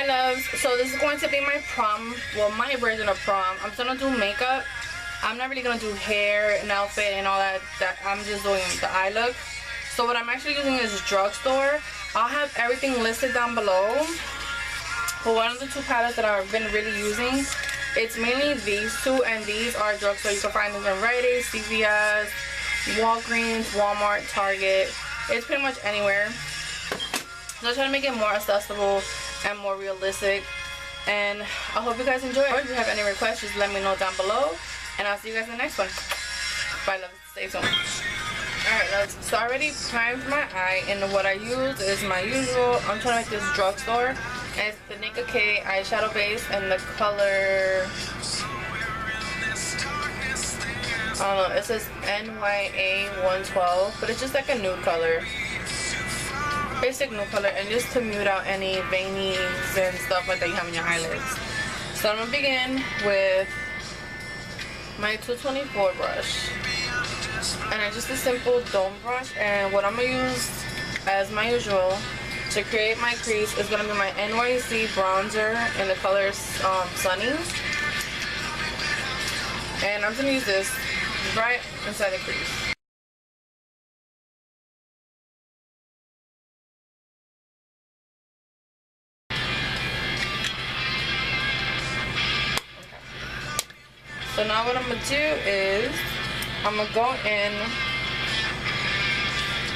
loves, so this is going to be my prom, well, my version of prom. I'm still gonna do makeup. I'm not really gonna do hair and outfit and all that. I'm just doing the eye look. So what I'm actually using is drugstore. I'll have everything listed down below. For one of the two palettes that I've been really using, it's mainly these two, and these are drugstore. You can find them in Rite Aid, CVS, Walgreens, Walmart, Target. It's pretty much anywhere. So I'm trying to make it more accessible and more realistic. And I hope you guys enjoy it. Or if you have any requests, just let me know down below. And I'll see you guys in the next one. Bye, love. Stay tuned. Alright, loves. So I already primed my eye, and what I use is my usual. I'm trying to make this drugstore. And it's the NickaK eyeshadow base, and the color, I don't know, it says NYA 112, but it's just like a nude color. Basic nude color, and just to mute out any veinies and stuff like that you have in your eyelids. So I'm going to begin with my 224 brush. And it's just a simple dome brush, and what I'm going to use as my usual to create my crease is going to be my NYC bronzer in the color Sunny. And I'm going to use this right inside the crease. So now what I'm going to do is I'm going to go in.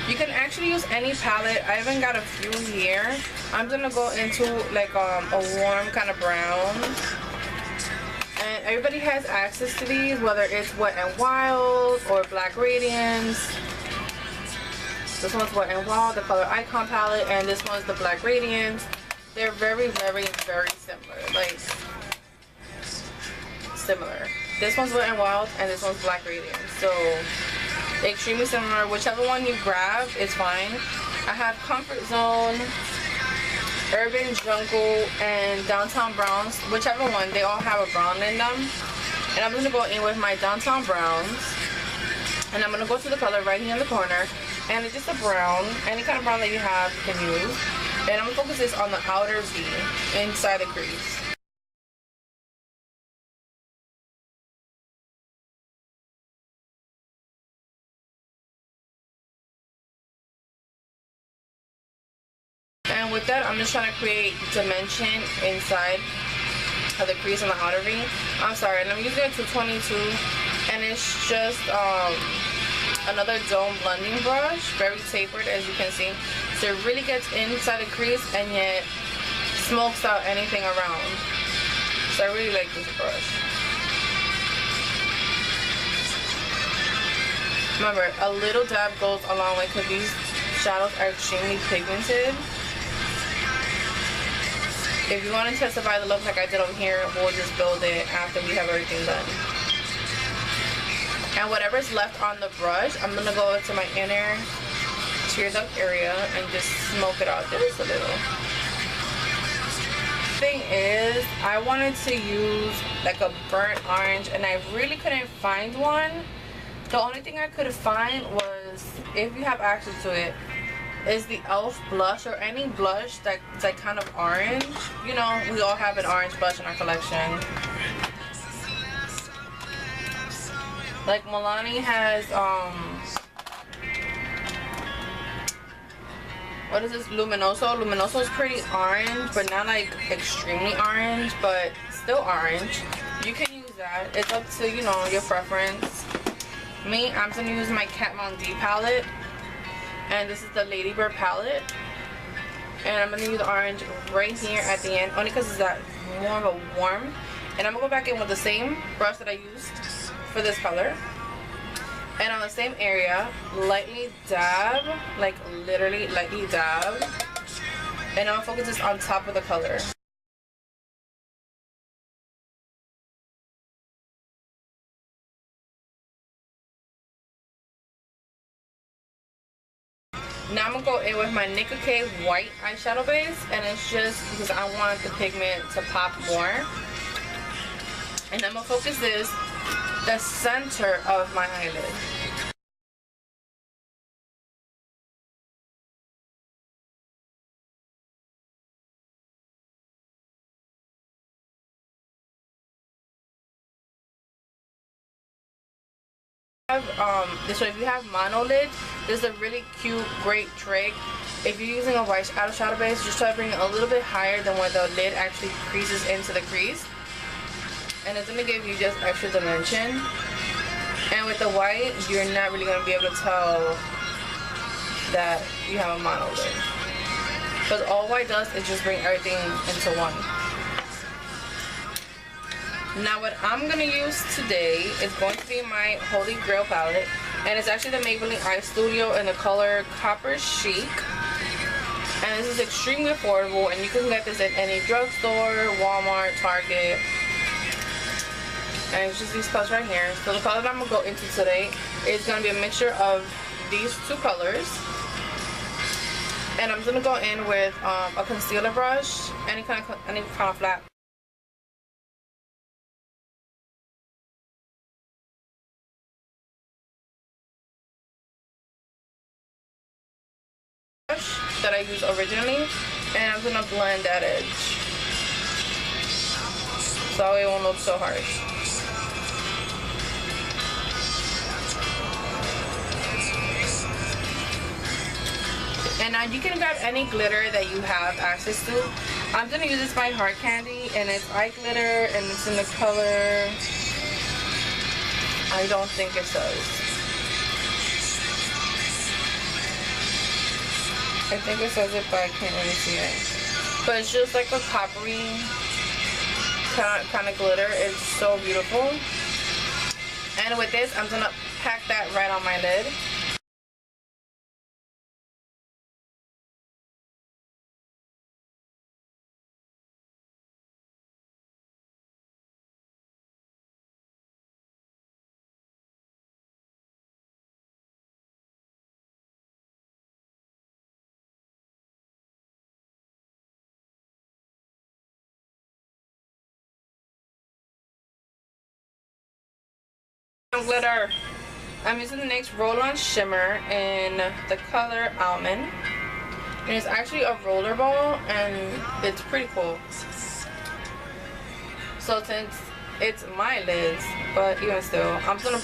You can actually use any palette. I even got a few here. I'm going to go into like a warm kind of brown. And everybody has access to these, whether it's Wet n Wild or Black Radiance. This one's Wet n Wild, the color Icon palette, and this one's the Black Radiance. They're very, very, very similar. Like, similar. This one's Wet n Wild and this one's Black Radiance. So extremely similar. Whichever one you grab is fine. I have Comfort Zone, Urban Jungle, and Downtown Browns. Whichever one, they all have a brown in them. And I'm going to go in with my Downtown Browns. And I'm going to go to the color right here in the corner. And it's just a brown. Any kind of brown that you have, you can use. And I'm going to focus this on the outer V inside the crease. And with that, I'm just trying to create dimension inside of the crease on the outer V. I'm sorry, and I'm using a 222, and it's just another dome blending brush, very tapered as you can see. So it really gets inside the crease and yet smokes out anything around. So I really like this brush. Remember, a little dab goes a long way because these shadows are extremely pigmented. If you want to intensify the look like I did over here, we'll just build it after we have everything done. And whatever's left on the brush, I'm going to go to my inner tear duct area and just smoke it out just a little. Thing is, I wanted to use like a burnt orange, and I really couldn't find one. The only thing I could find was, if you have access to it, is the e.l.f. blush, or any blush that's like kind of orange. You know, we all have an orange blush in our collection. Like Milani has what is this, Luminoso. Luminoso is pretty orange, but not like extremely orange, but still orange. You can use that. It's up to, you know, your preference. Me, I'm gonna use my Kat Von D palette. And this is the Ladybird palette. And I'm going to use the orange right here at the end, only because it's that more of a warm. And I'm going to go back in with the same brush that I used for this color. And on the same area, lightly dab, like literally lightly dab. And I'm going to focus this on top of the color. Now I'm going to go in with my NickaK white eyeshadow base, and it's just because I want the pigment to pop more. And I'm going to focus this the center of my eyelid. So if you have mono lids, this is a really cute, great trick. If you're using a white eyeshadow base, just try to bring it a little bit higher than where the lid actually creases into the crease, and it's gonna give you just extra dimension. And with the white, you're not really gonna be able to tell that you have a mono lid, because all white does is just bring everything into one. Now what I'm gonna use today is going to be my Holy Grail palette, and it's actually the Maybelline eyestudio in the color Copper Chic. And this is extremely affordable, and you can get this at any drugstore, Walmart, Target. And it's just these colors right here. So the color that I'm gonna go into today is gonna be a mixture of these two colors. And I'm gonna go in with a concealer brush, any kind of flat. That I used originally, and I'm gonna blend that edge so it won't look so harsh. And now you can grab any glitter that you have access to. I'm gonna use this by Heart Candy, and it's eye glitter, and it's in the color, I don't think it says. I think it says it, but I can't really see it. But it's just like a coppery kind of glitter. It's so beautiful. And with this, I'm gonna pack that right on my lid. Glitter. I'm using the NYX Roll-On Shimmer in the color Almond. And it's actually a roller ball, and it's pretty cool. So since it's my lids, but even still, I'm gonna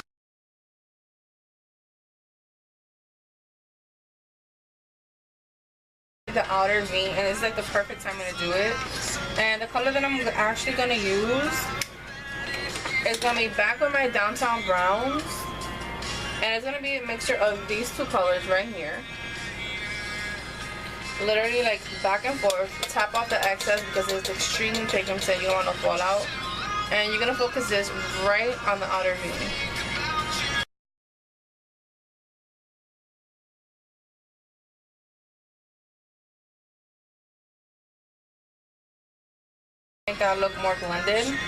the outer V, and it's like the perfect time to do it. And the color that I'm actually gonna use, it's gonna be back with my Downtown Browns, and it's gonna be a mixture of these two colors right here. Literally like back and forth. Tap off the excess because it's extremely pigmented. You don't want to fall out. And you're gonna focus this right on the outer V. Make that look more blended.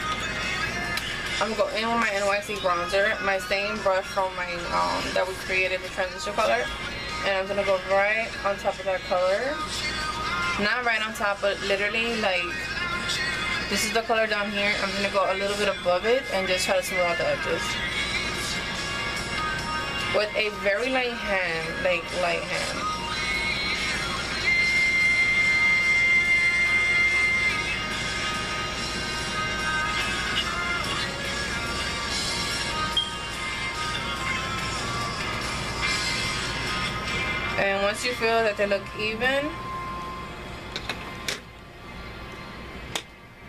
I'm going in with my NYC bronzer, my same brush from my that we created the transition color, and I'm gonna go right on top of that color. Not right on top, but literally like this is the color down here. I'm gonna go a little bit above it and just try to smooth out the edges with a very light hand, like light hand. And once you feel that they look even,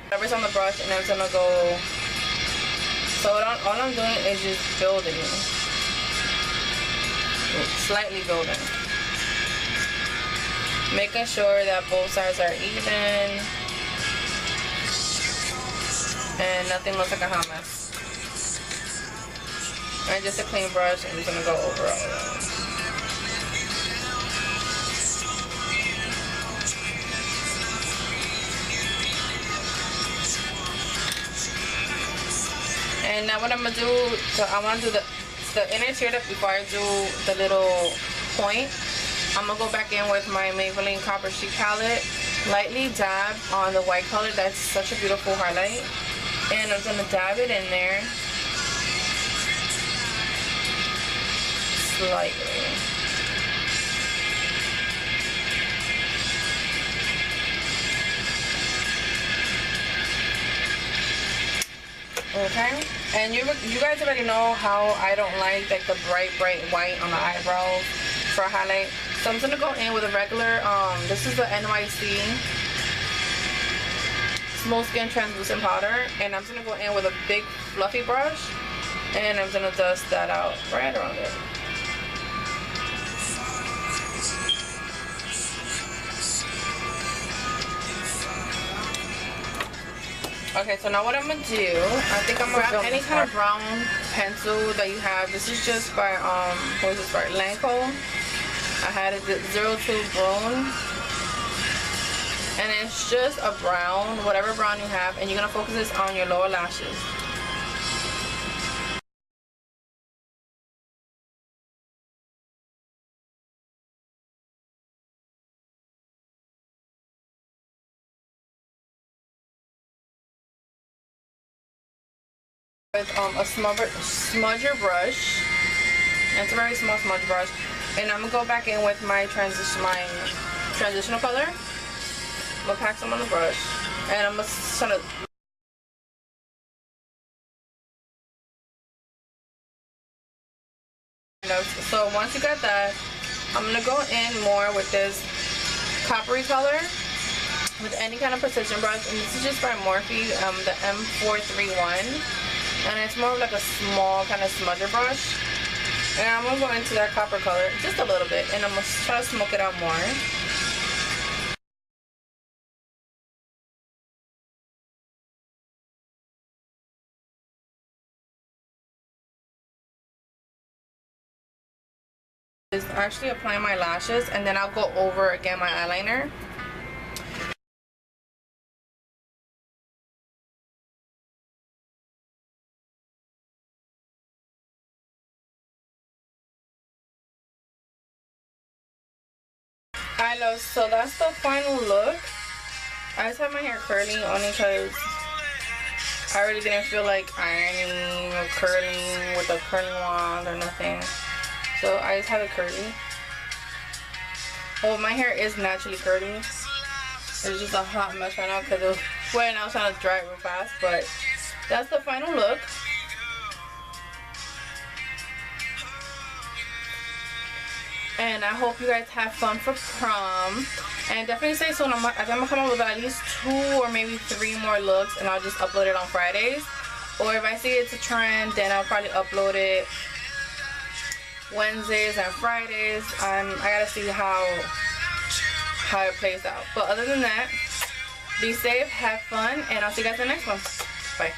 whatever's on the brush, and I'm gonna go. So all I'm doing is just building, slightly building, making sure that both sides are even and nothing looks like a hot mess. And just a clean brush, I'm just gonna go over all of that. And now what I'm gonna do, so I want to do the inner tear duct before I do the little point. I'm gonna go back in with my Maybelline Copper Chic palette, lightly dab on the white color. That's such a beautiful highlight, and I'm gonna dab it in there slightly. Okay. And you guys already know how I don't like the bright white on the eyebrows for a highlight. So I'm gonna go in with a regular, this is the NYC Smooth Skin Translucent Powder, and I'm gonna go in with a big fluffy brush, and I'm gonna dust that out right around it. Okay, so now what I'm gonna do, I think I'm gonna grab any kind of brown pencil that you have. This is just by what is this by Lancome. I had it 02 Brown, and it's just a brown, whatever brown you have, and you're gonna focus this on your lower lashes. With a smudger brush, and it's a very small smudge brush, and I'm gonna go back in with my transitional color. I'm gonna pack some on the brush, and I'm gonna sort of. So once you got that, I'm gonna go in more with this coppery color with any kind of precision brush, and this is just by Morphe, the M431. And it's more of like a small kind of smudger brush. And I'm going to go into that copper color just a little bit. And I'm going to try to smoke it out more. Is actually applying my lashes. And then I'll go over again my eyeliner. Hi loves, so that's the final look. I just have my hair curly only because I really didn't feel like ironing or curling with a curling wand or nothing. So I just have it curly. Well, my hair is naturally curly. It's just a hot mess right now because it was wet and I was trying to dry it real fast. But that's the final look. And I hope you guys have fun for prom. And definitely stay tuned. I'm gonna come up with at least 2 or maybe 3 more looks, and I'll just upload it on Fridays. Or if I see it's a trend, then I'll probably upload it Wednesdays and Fridays. I gotta see how it plays out. But other than that, be safe, have fun, and I'll see you guys in the next one. Bye.